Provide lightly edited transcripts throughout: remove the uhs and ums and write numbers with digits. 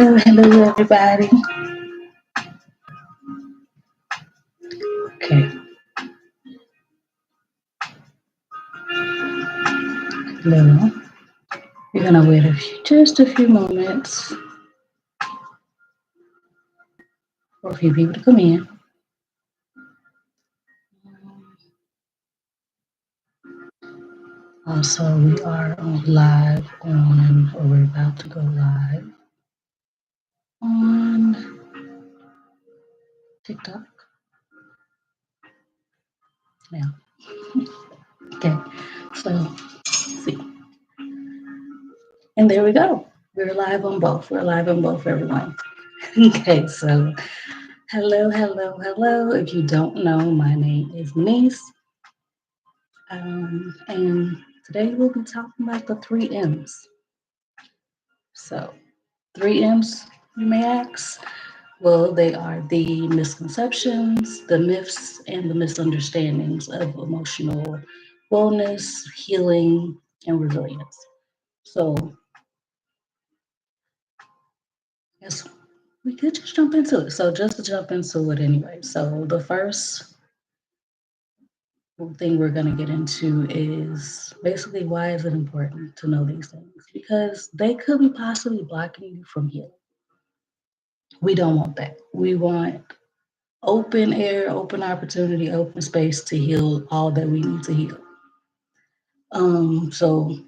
Hello, everybody. Okay, hello. We're gonna wait just a few moments for a few people to come in. Also, we are on live on, or we're about to go live on TikTok now. Okay, so let's see, and there we go. We're live on both. We're live on both, everyone. Okay, so hello. If you don't know, my name is Niece. And today we'll be talking about the three M's. So, three M's, you may ask? Well, they are the misconceptions, the myths, and the misunderstandings of emotional wellness, healing, and resilience. So, yes, we could just jump into it. So, just to jump into it anyway. So, the first thing we're going to get into is basically why is it important to know these things? Because they could be possibly blocking you from healing. We don't want that. We want open air, open opportunity, open space to heal all that we need to heal. So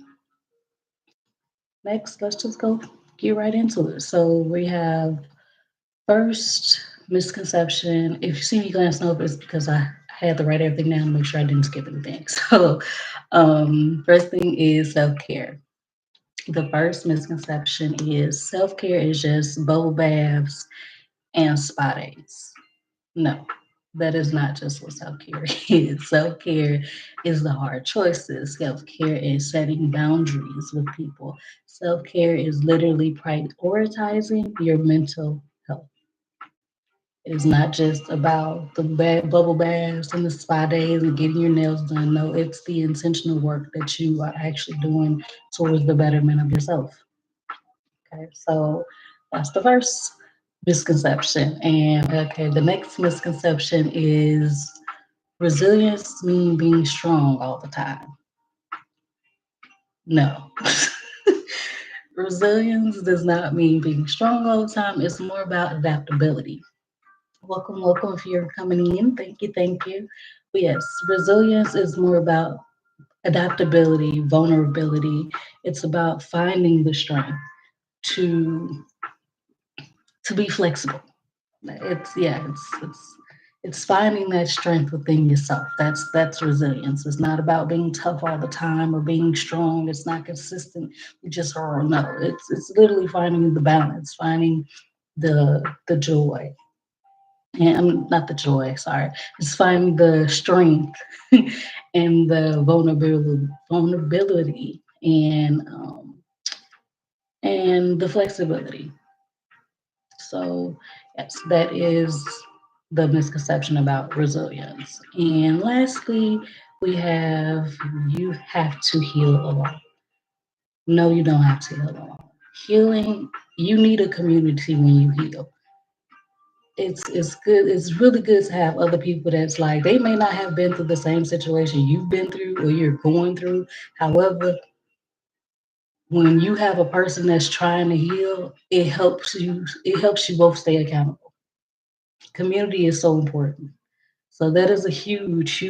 next, let's just go get right into it. So we have first misconception. If you see me glancing over, it's because I had to write everything down to make sure I didn't skip anything. So first thing is self-care. The first misconception is self-care is just bubble baths and spa days. No, that is not just what self care is. Self care is the hard choices. Self care is setting boundaries with people. Self care is literally prioritizing your mental health. It is not just about the bubble baths and the spa days and getting your nails done. No, it's the intentional work that you are actually doing towards the betterment of yourself. Okay, so that's the first misconception. And okay, the next misconception is resilience mean being strong all the time. No. Resilience does not mean being strong all the time. It's more about adaptability. Welcome if you're coming in. Thank you. But yes, resilience is more about adaptability, vulnerability. It's about finding the strength to to be flexible. It's finding that strength within yourself. That's resilience. It's not about being tough all the time or being strong. It's not consistent. You just no. It's literally finding the balance, finding the joy. And not the joy, sorry. It's finding the strength and the vulnerability and the flexibility. So, yes, that is the misconception about resilience. And lastly, we have you have to heal alone. No, you don't have to heal alone. Healing, you need a community when you heal. It's good. It's really good to have other people that's like they may not have been through the same situation you've been through or you're going through. However, when you have a person that's trying to heal, it helps you. It helps you both stay accountable. Community is so important. So that is a huge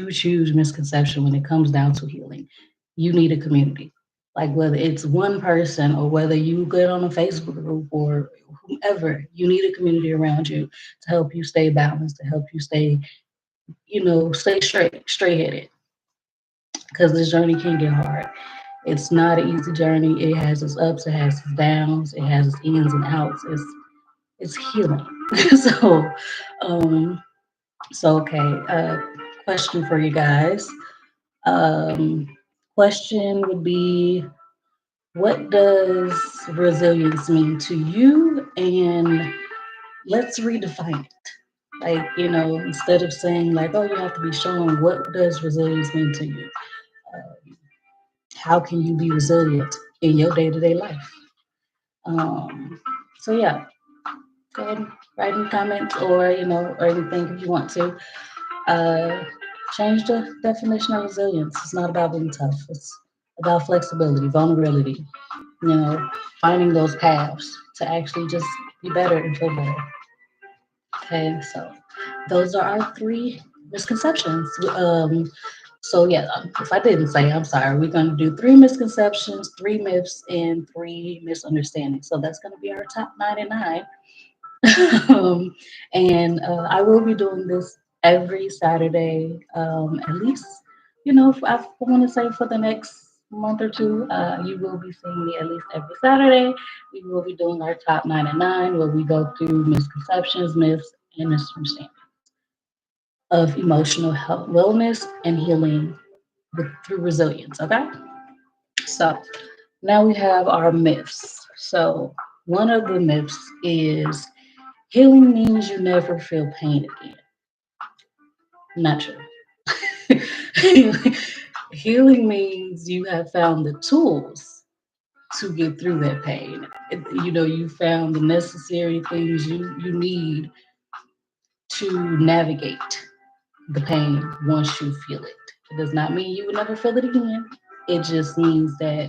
misconception when it comes down to healing. You need a community. Like whether it's one person or whether you get on a Facebook group or whomever, you need a community around you to help you stay balanced, to help you stay, stay straight headed. Because this journey can get hard. It's not an easy journey. It has its ups, it has its downs, it has its ins and outs. It's healing. so um okay, question for you guys. Um, question would be, what does resilience mean to you? And let's redefine it. Like, instead of saying like, oh, you have to be strong, what does resilience mean to you? How can you be resilient in your day-to-day life? Um, so yeah, go ahead and write in the comments, or or anything if you want to. Uh, Change the definition of resilience. It's not about being tough. It's about flexibility, vulnerability. Finding those paths to actually just be better and feel better. Okay, so those are our three misconceptions. So yeah, if I didn't say, I'm sorry. We're going to do three misconceptions, three myths, and three misunderstandings. So that's going to be our top 99. um, and I will be doing this every Saturday, at least, I want to say for the next month or two. You will be seeing me at least every Saturday. We will be doing our top 99, where we go through misconceptions, myths, and misunderstandings of emotional health, wellness, and healing through resilience. Okay, so now we have our myths. So one of the myths is healing means you never feel pain again. Not true. Healing means you have found the tools to get through that pain. You found the necessary things you need to navigate the pain once you feel it. It does not mean you will never feel it again. It just means that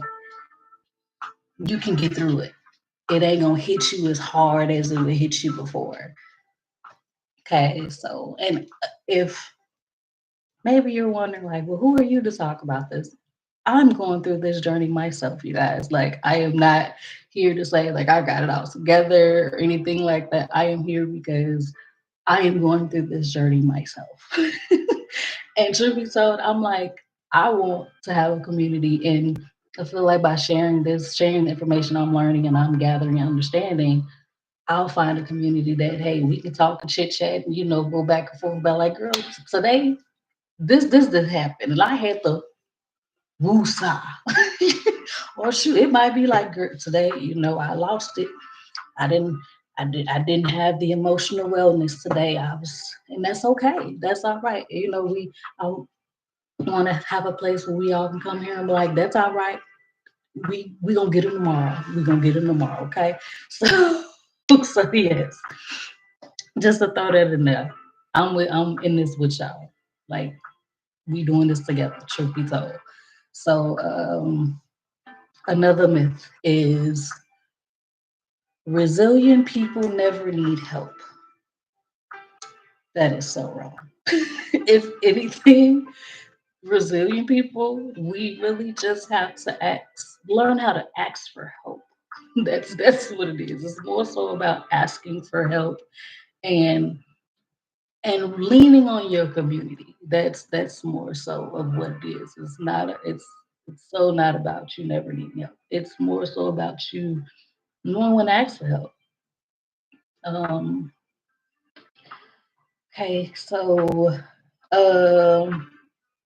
you can get through it. It ain't gonna hit you as hard as it would hit you before. Okay, so and if maybe you're wondering, like, well, who are you to talk about this? I'm going through this journey myself, you guys. Like, I am not here to say, like, I got it all together or anything like that. I am here because I am going through this journey myself. And truth be told, I'm like, I want to have a community. And I feel like by sharing the information I'm learning and I'm gathering and understanding, I'll find a community that, hey, we can talk and chit chat and, go back and forth about, like, girl, today this did happen, and I had to woosah. Or shoot, it might be like, girl, today, I lost it. I didn't. I didn't have the emotional wellness today. And that's okay. That's all right. I want to have a place where we all can come here and be like, that's all right. We gonna get it tomorrow. We gonna get it tomorrow. Okay. So so yes, just to throw that in there. I'm in this with y'all. Like, we doing this together. Truth be told. So another myth is resilient people never need help. That is so wrong. If anything, resilient people, we really just have to learn how to ask for help. That's what it is. It's more so about asking for help and leaning on your community. That's more so of what it is. It's so not about you never needing help. It's more so about you knowing when to ask for help. Um, okay, so um,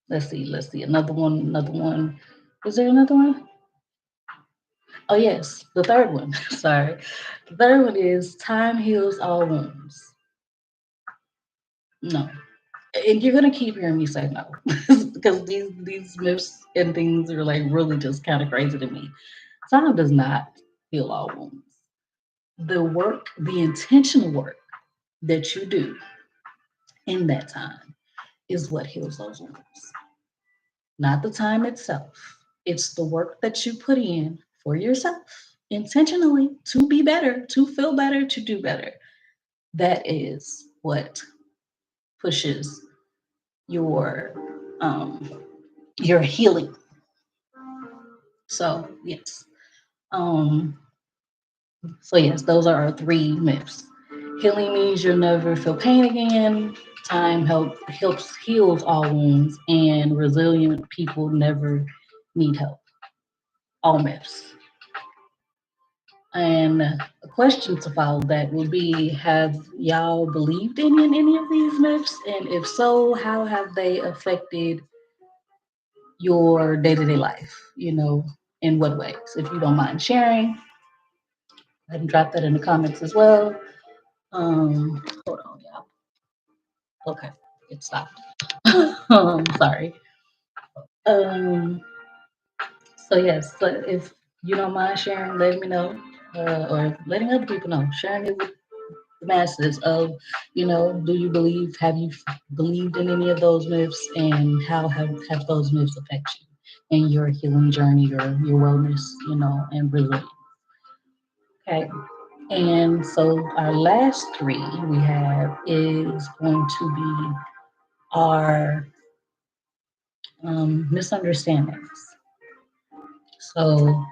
let's see, another one. Is there another one? Oh yes, the third one. Sorry, the third one is time heals all wounds. No, and you're gonna keep hearing me say no because these myths and things are like really just kind of crazy to me. Time does not heal all wounds. The intentional work that you do in that time is what heals those wounds, not the time itself. It's the work that you put in for yourself intentionally to be better, to feel better, to do better. That is what pushes your um your healing. So yes. Um yes, those are our three myths. Healing means you'll never feel pain again. Time helps heals all wounds, and resilient people never need help. All myths. And a question to follow that would be, have y'all believed in any of these myths? And if so, how have they affected your day-to-day life? In what ways? If you don't mind sharing, go ahead and drop that in the comments as well. Hold on, y'all. Okay, it stopped. Sorry. Um, so yes, so if you don't mind sharing, letting me know, or letting other people know, sharing it the masses of, do you believe, have you believed in any of those myths, and how have those myths affect you in your healing journey or your wellness, and resilience. Okay. And so our last three we have is going to be our misunderstandings. So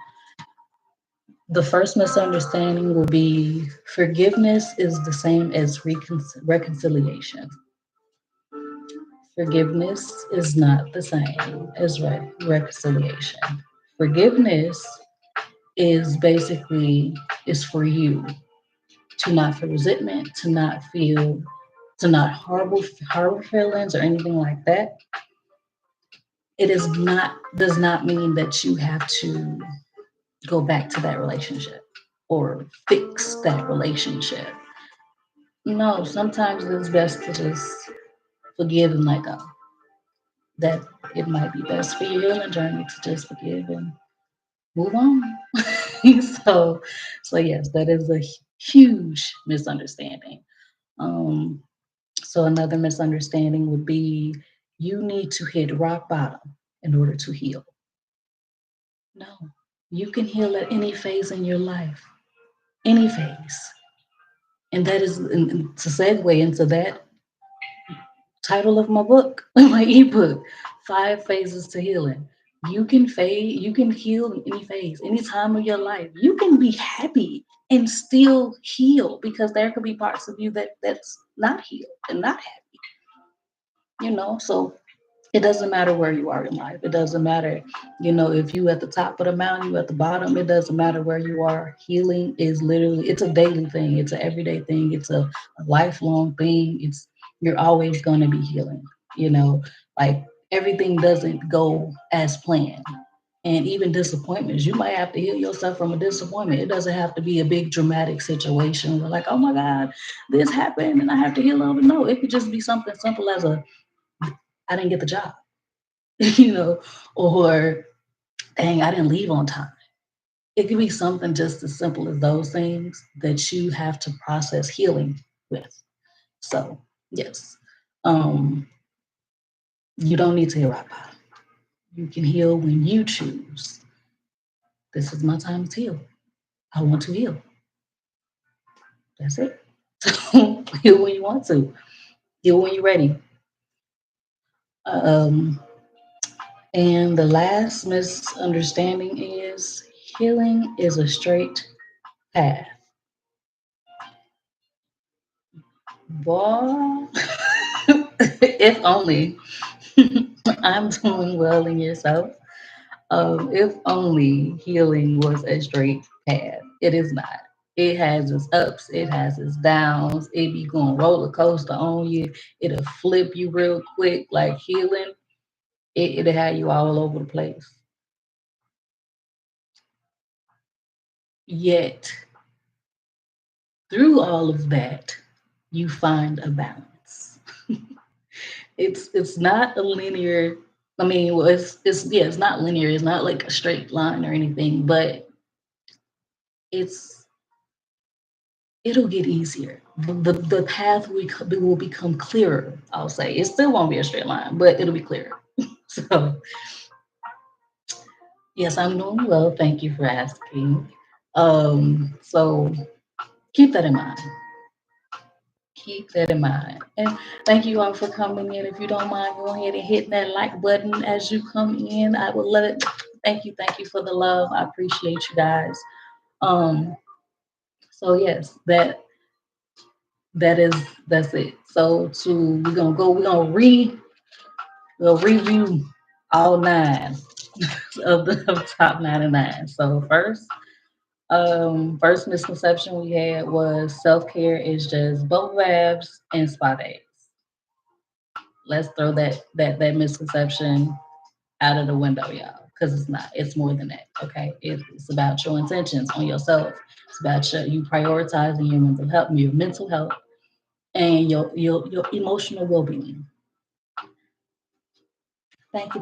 the first misunderstanding will be forgiveness is the same as reconciliation. Forgiveness is not the same as reconciliation. Forgiveness is basically is for you to not feel resentment, to not harbor feelings or anything like that. It is not does not mean that you have to go back to that relationship or fix that relationship. No, sometimes it's best to just forgive and let go. That it might be best for your healing journey to just forgive and move on. so, so yes, that is a huge misunderstanding. Um, so another misunderstanding would be you need to hit rock bottom in order to heal. No, you can heal at any phase in your life, any phase. And that is and to segue into that title of my book, my ebook, Five Phases to Healing. You can heal in any phase, any time of your life. You can be happy and still heal because there could be parts of you that's not healed and not happy, So it doesn't matter where you are in life. It doesn't matter, if you at the top of the mountain, you at the bottom. It doesn't matter where you are. Healing is literally, it's a daily thing. It's an everyday thing. It's a lifelong thing. You're always going to be healing, like everything doesn't go as planned. And even disappointments, you might have to heal yourself from a disappointment. It doesn't have to be a big dramatic situation where like, oh my God, this happened and I have to heal over. No, it could just be something simple as I didn't get the job, you know, or dang, I didn't leave on time. It could be something just as simple as those things that you have to process healing with. So, yes, um, you don't need to heal rock bottom. You can heal when you choose. This is my time to heal. I want to heal. That's it. So, heal when you want to, heal when you're ready. Um, and the last misunderstanding is healing is a straight path. Boy, if only I'm doing well in yourself. If only healing was a straight path. It is not. It has its ups, it has its downs. It be going roller coaster on you. It'll flip you real quick. Like healing, it'll have you all over the place. Yet, through all of that, you find a balance. It's not a linear. I mean, well, it's yeah, it's not linear. It's not like a straight line or anything, but it's it'll get easier. The path will become clearer. I'll say it still won't be a straight line, but it'll be clearer. So yes, I'm doing well. Thank you for asking. So keep that in mind. Keep that in mind. And thank you all for coming in. If you don't mind, go ahead and hit that like button as you come in. I would love it. Thank you for the love. I appreciate you guys. Um, so yes, that's it. So we'll review all nine of top 99. So first misconception we had was self-care is just bubble baths and spa days. Let's throw that misconception out of the window, y'all, because it's not. It's more than that. Okay, it's about your intentions on yourself. It's about you prioritizing your mental health, and your emotional well-being. Thank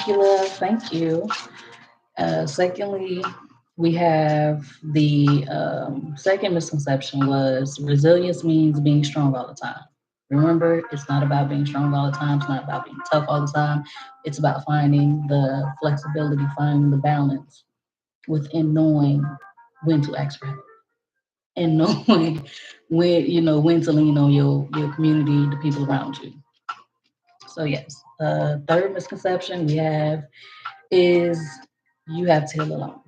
you, love. Thank you. Secondly, We have the second misconception was resilience means being strong all the time. Remember, it's not about being strong all the time. It's not about being tough all the time. It's about finding the flexibility, finding the balance within knowing when to ask for help and knowing when to lean on your community, the people around you. So yes, third misconception we have is you have to heal alone.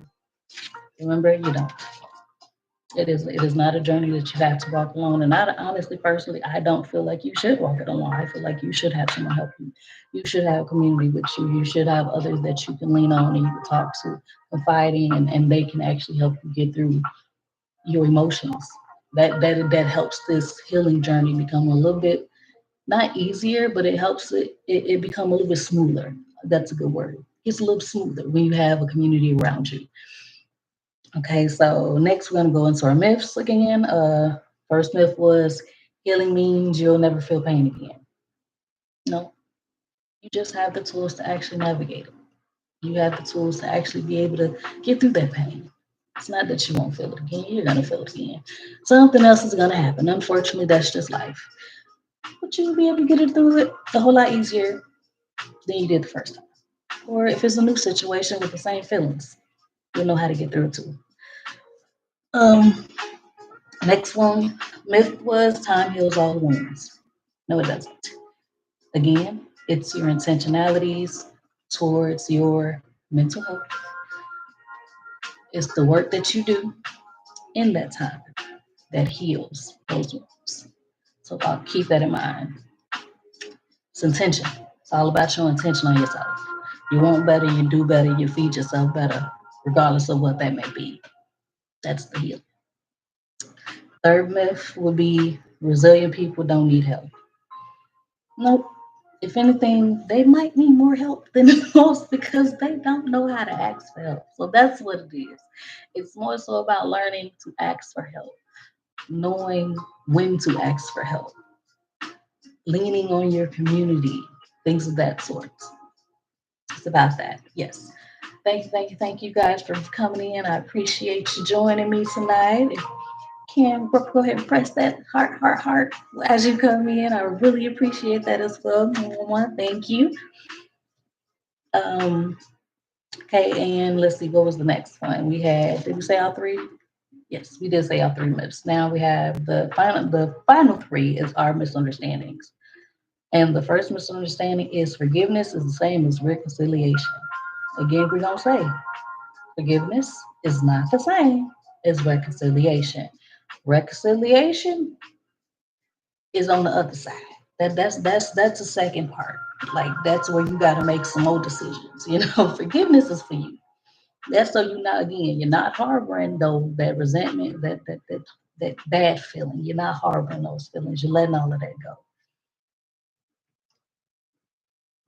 Remember, you don't. It is not a journey that you have to walk alone. And I honestly, personally, I don't feel like you should walk it alone. I feel like you should have someone help you. You should have a community with you. You should have others that you can lean on and you can talk to, confide in, and they can actually help you get through your emotions. That helps this healing journey become a little bit not easier, but it helps it become a little bit smoother. That's a good word. It's a little smoother when you have a community around you. Okay, so next we're gonna go into our myths again. First myth was healing means you'll never feel pain again. No, you just have the tools to actually navigate it. You have the tools to actually be able to get through that pain. It's not that you won't feel it again, you're gonna feel it again. Something else is gonna happen. Unfortunately, that's just life. But you'll be able to get it through it a whole lot easier than you did the first time. Or if it's a new situation with the same feelings, you'll know how to get through it too. Um, Next one, myth was time heals all wounds. No, it doesn't. Again, it's your intentionalities towards your mental health. It's the work that you do in that time that heals those wounds. So I'll keep that in mind. It's intention. It's all about your intention on yourself. You want better, you do better, you feed yourself better, regardless of what that may be. That's the heal. Third myth would be resilient people don't need help. Nope. If anything, they might need more help than most because they don't know how to ask for help. So that's what it is. It's more so about learning to ask for help, knowing when to ask for help, leaning on your community, things of that sort. It's about that. Yes. Thank you guys for coming in. I appreciate you joining me tonight. If you can go ahead and press that heart as you come in. I really appreciate that as well. Thank you. Um, okay, and let's see, what was the next one? Did we say all three? Yes, we did say all three myths. Now we have the final three is our misunderstandings. And the first misunderstanding is forgiveness is the same as reconciliation. Again, we're gonna say forgiveness is not the same as reconciliation. Reconciliation is on the other side. That's the second part. Like that's where you gotta make some more decisions. Forgiveness is for you. That's so you're not harboring that resentment, that bad feeling. You're not harboring those feelings. You're letting all of that go.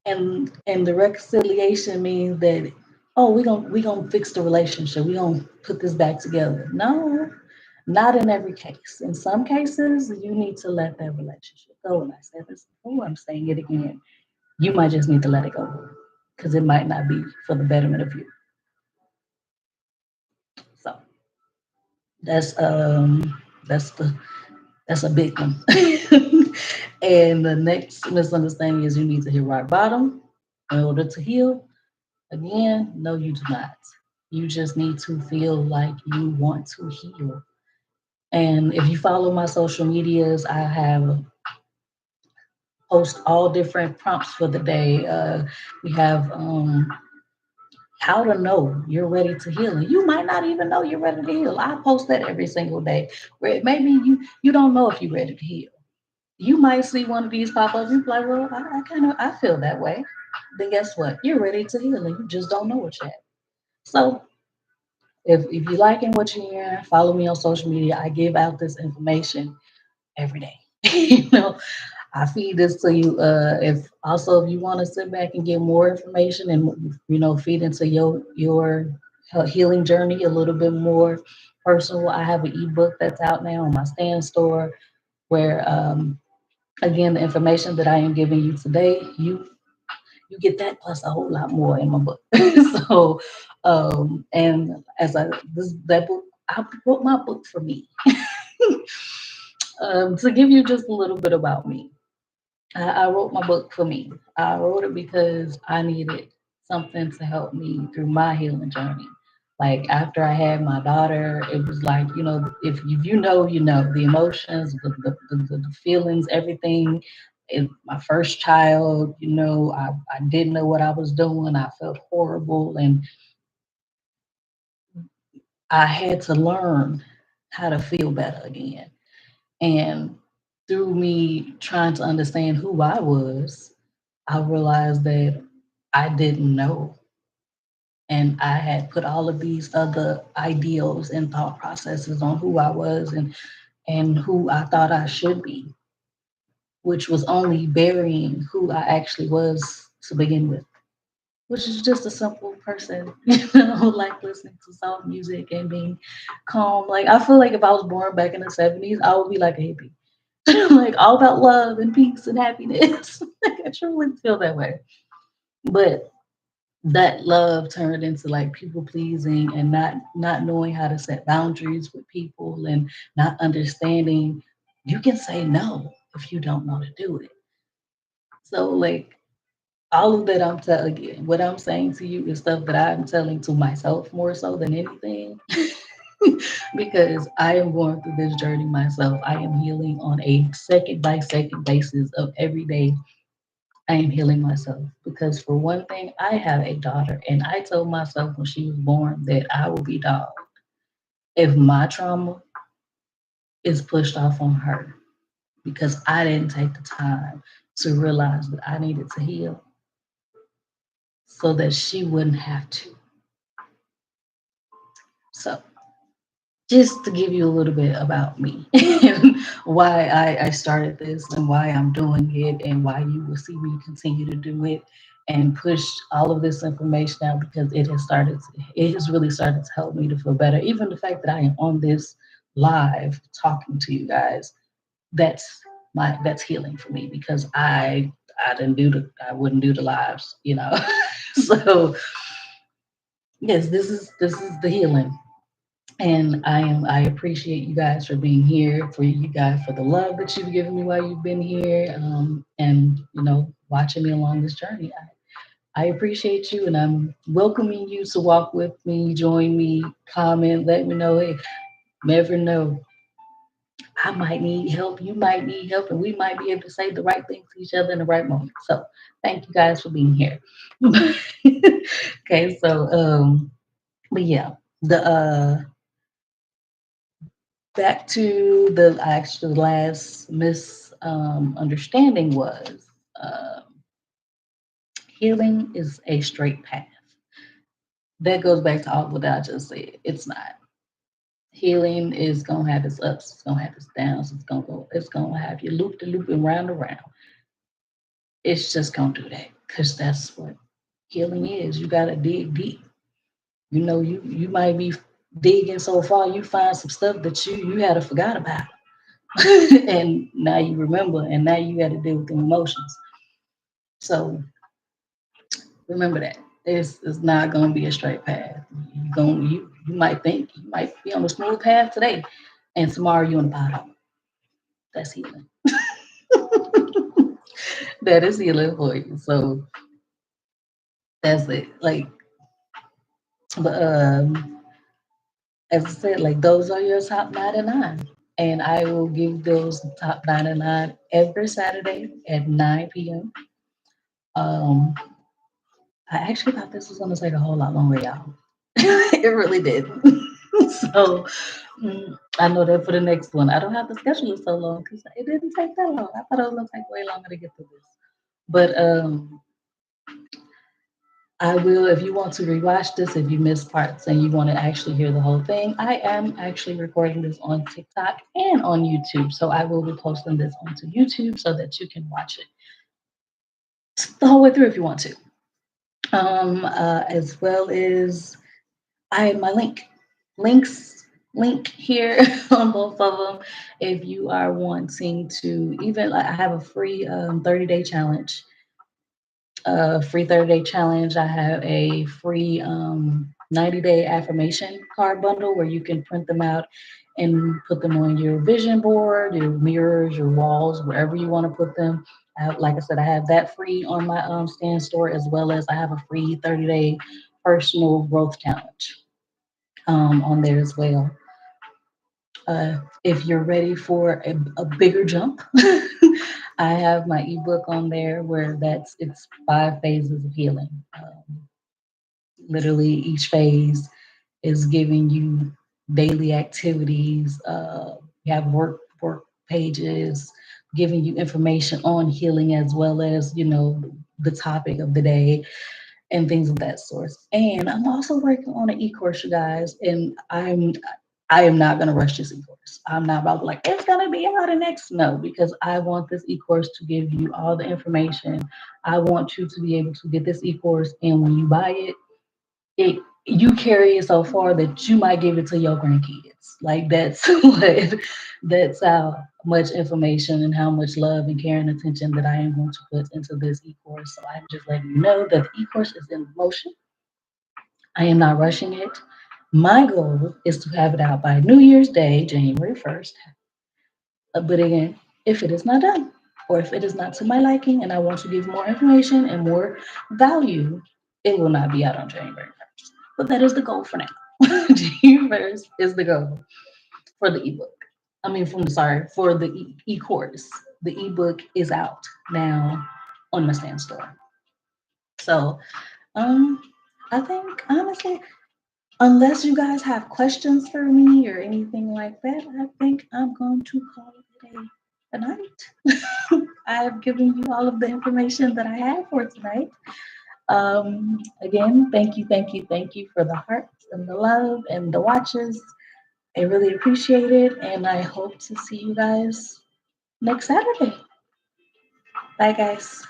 And the reconciliation means that, oh, we gonna fix the relationship. We're gonna put this back together. No, not in every case. In some cases, you need to let that relationship go. And I said this before, I'm saying it again. You might just need to let it go because it might not be for the betterment of you. So that's the that's a big one. And the next misunderstanding is you need to hit rock bottom in order to heal. Again, no, you do not. You just need to feel like you want to heal. And if you follow my social medias, I have post all different prompts for the day. We have how to know you're ready to heal. And you might not even know you're ready to heal. I post that every single day. Where maybe you don't know if you're ready to heal. You might see one of these pop up. You're like, well, I feel that way. Then guess what? You're ready to heal, and you just don't know it yet. So if you're liking what you're hearing, follow me on social media. I give out this information every day. I feed this to you. If you want to sit back and get more information and feed into your healing journey a little bit more personal, I have an ebook that's out now on my stand store where again the information that I am giving you today, you get that plus a whole lot more in my book. So And as I this that book, I wrote my book for me. To give you just a little bit about me, I wrote my book for me. I wrote it because I needed something to help me through my healing journey. Like after I had my daughter, it was like, if you know, the emotions, the feelings, everything. My first child, I didn't know what I was doing. I felt horrible, and I had to learn how to feel better again. And through me trying to understand who I was, I realized that I didn't know. And I had put all of these other ideals and thought processes on who I was and who I thought I should be, which was only burying who I actually was to begin with, which is just a simple person, like listening to soft music and being calm. Like I feel like if I was born back in the 70s, I would be like a hippie. Like all about love and peace and happiness. Like I truly feel that way. But that love turned into like people pleasing and not knowing how to set boundaries with people and not understanding you can say no if you don't want to do it. So like all of that I'm telling again, what I'm saying to you is stuff that I'm telling to myself more so than anything. Because I am going through this journey myself. I am healing on a second by second basis of every day. I am healing myself because, for one thing, I have a daughter, and I told myself when she was born that I will be dog if my trauma is pushed off on her because I didn't take the time to realize that I needed to heal so that she wouldn't have to. So, just to give you a little bit about me and why I started this and why I'm doing it and why you will see me continue to do it and push all of this information out because it has really started to help me to feel better. Even the fact that I am on this live talking to you guys, that's that's healing for me because I wouldn't do the lives. So yes, this is the healing. And I appreciate you guys for being here, for you guys for the love that you've given me while you've been here, and watching me along this journey. I appreciate you, and I'm welcoming you to walk with me, join me, comment, let me know. Hey, never know. I might need help. You might need help, and we might be able to say the right thing to each other in the right moment. So, thank you guys for being here. Okay, so but yeah, the back to the actual last misunderstanding was healing is a straight path. That goes back to all what I just said. It's not. Healing is gonna have its ups, it's gonna have its downs, it's gonna have you loop the loop and round around. It's just gonna do that because that's what healing is. You gotta dig deep. You might be digging so far you find some stuff that you had to forgot about. And now you remember, and now you got to deal with the emotions. So remember that it's not going to be a straight path. You might think you might be on a smooth path today, and tomorrow you're on the bottom. That's healing. That is healing for you. So that's it. Like, but as I said, like those are your top 99. And I will give those top 99 every Saturday at 9 p.m. Um, I actually thought this was going to take a whole lot longer, y'all. It really did. So I know that for the next one, I don't have to schedule it so long because it didn't take that long. I thought it was going to take way longer to get through this. But I will, if you want to rewatch this, if you missed parts and you want to actually hear the whole thing, I am actually recording this on TikTok and on YouTube. So I will be posting this onto YouTube so that you can watch it the whole way through if you want to. As well as I have my link here on both of them. If you are wanting to, even like I have a free 30-day challenge. Free 30-day challenge. I have a free 90-day affirmation card bundle where you can print them out and put them on your vision board, your mirrors, your walls, wherever you want to put them. Like I said, I have that free on my stand store, as well as I have a free 30-day personal growth challenge on there as well. If you're ready for a bigger jump, I have my ebook on there where it's 5 phases of healing. Literally, each phase is giving you daily activities. You have work pages, giving you information on healing as well as the topic of the day and things of that sort. And I'm also working on an e-course, you guys, and I am not gonna rush this e-course. I'm not about to like it's gonna be out in next. No, because I want this e-course to give you all the information. I want you to be able to get this e-course, and when you buy it, you carry it so far that you might give it to your grandkids. Like that's that's how much information and how much love and care and attention that I am going to put into this e-course. So I'm just letting you know that the e-course is in motion. I am not rushing it. My goal is to have it out by New Year's Day, January 1st. But again, if it is not done, or if it is not to my liking and I want to give more information and more value, it will not be out on January 1st. But that is the goal for now. January 1st is the goal for the ebook. I mean, for the e-course. The ebook is out now on my stand store. So, um, I think honestly, unless you guys have questions for me or anything like that, I think I'm going to call it a night. I've given you all of the information that I have for tonight. Again, thank you, thank you, thank you for the hearts and the love and the watches. I really appreciate it, and I hope to see you guys next Saturday. Bye, guys.